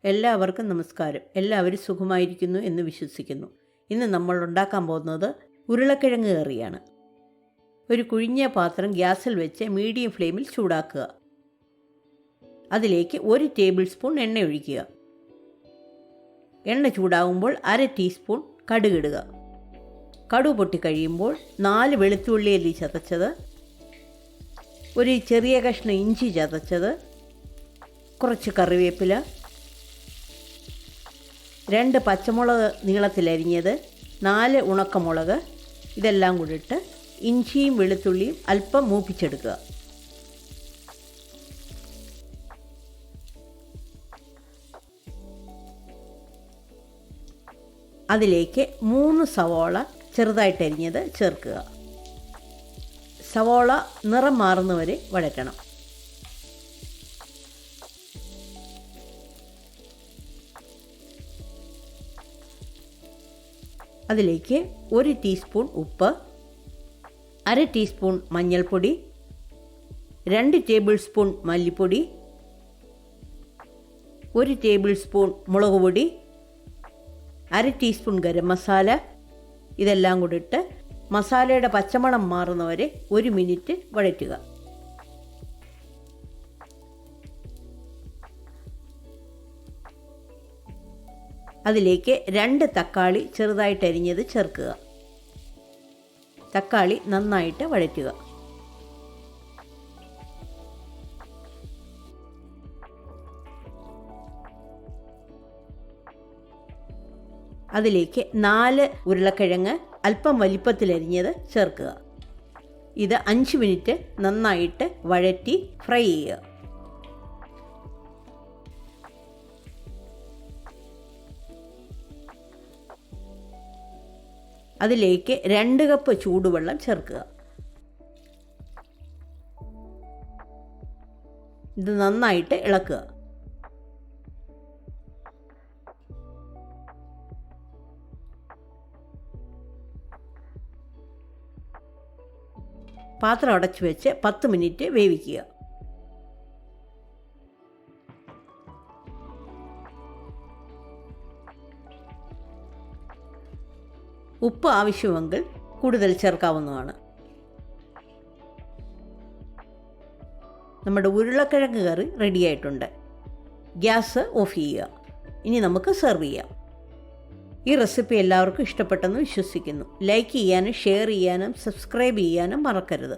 എല്ലാവർക്കും നമസ്കാരം. എല്ലാവരും സുഖമായിരിക്കുന്നു എന്ന് വിശ്വസിക്കുന്നു. ഇന്ന് നമ്മൾ ഉണ്ടാക്കാൻ പോകുന്നത് ഉരുളക്കിഴങ്ങ് കറിയാണ്. ഒരു കുഴിഞ്ഞ പാത്രം ഗ്യാസിൽ വെച്ച് മീഡിയം ഫ്ലെയിമിൽ ചൂടാക്കുക. അതിലേക്ക് 1 ടേബിൾ സ്പൂൺ എണ്ണ ഒഴിക്കുക. എണ്ണ ചൂടാകുമ്പോൾ 1/2 ടീസ്പൂൺ കടുകിടുക. കടുക് പൊട്ടിക്കഴിയുമ്പോൾ 4 വെളുത്തുള്ളി അല്ലി ചതച്ചത്, ഒരു ചെറിയ കഷ്ണം ഇഞ്ചി ചതച്ചത്, കുറച്ച് കറിവേപ്പില, 2 പച്ചമുളക് നീളത്തിലരിഞ്ഞത്, 4 ഉണക്കമുളക്, ഇതെല്ലാം കൂടി ഇട്ട് ഇഞ്ചിയും വെളുത്തുള്ളിയും അല്പം മൂപ്പിച്ചെടുക്കുക. അതിലേക്ക് 3 സവോള ചെറുതായിട്ടരിഞ്ഞത് ചേർക്കുക. സവോള നിറം മാറുന്നവരെ വഴറ്റണം. അതിലേക്ക് 1 ടീസ്പൂൺ ഉപ്പ്, 1/2 ടീസ്പൂൺ മഞ്ഞൾപ്പൊടി, 2 ടേബിൾ സ്പൂൺ മല്ലിപ്പൊടി, 1 ടേബിൾ സ്പൂൺ മുളക് പൊടി, 1/2 ടീസ്പൂൺ ഗരം മസാല, ഇതെല്ലാം കൂടി ഇട്ട് മസാലയുടെ പച്ചമണം മാറുന്നവരെ 1 മിനിറ്റ് വഴറ്റുക. അതിലേക്ക് 2 തക്കാളി ചെറുതായിട്ടരിഞ്ഞത് ചേർക്കുക. തക്കാളി നന്നായിട്ട് വഴറ്റുക. അതിലേക്ക് 4 ഉരുളക്കിഴങ്ങ് അല്പം വലിപ്പത്തിലരിഞ്ഞത് ചേർക്കുക. ഇത് 5 മിനിറ്റ് നന്നായിട്ട് വഴറ്റി ഫ്രൈ ചെയ്യുക. അതിലേക്ക് 2 കപ്പ് ചൂടുവെള്ളം ചേർക്കുക. ഇത് നന്നായിട്ട് ഇളക്കുക. പാത്രം അടച്ചു വെച്ച് 10 മിനിറ്റ് വേവിക്കുക. ഉപ്പ് ആവശ്യമെങ്കിൽ കൂടുതൽ ചേർക്കാവുന്നതാണ്. നമ്മുടെ ഉരുളക്കിഴങ്ങ് കറി റെഡിയായിട്ടുണ്ട്. ഗ്യാസ് ഓഫ് ചെയ്യുക. ഇനി നമുക്ക് സെർവ് ചെയ്യാം. ഈ റെസിപ്പി എല്ലാവർക്കും ഇഷ്ടപ്പെട്ടെന്ന് വിശ്വസിക്കുന്നു. ലൈക്ക് ചെയ്യാനും ഷെയർ ചെയ്യാനും സബ്സ്ക്രൈബ് ചെയ്യാനും മറക്കരുത്.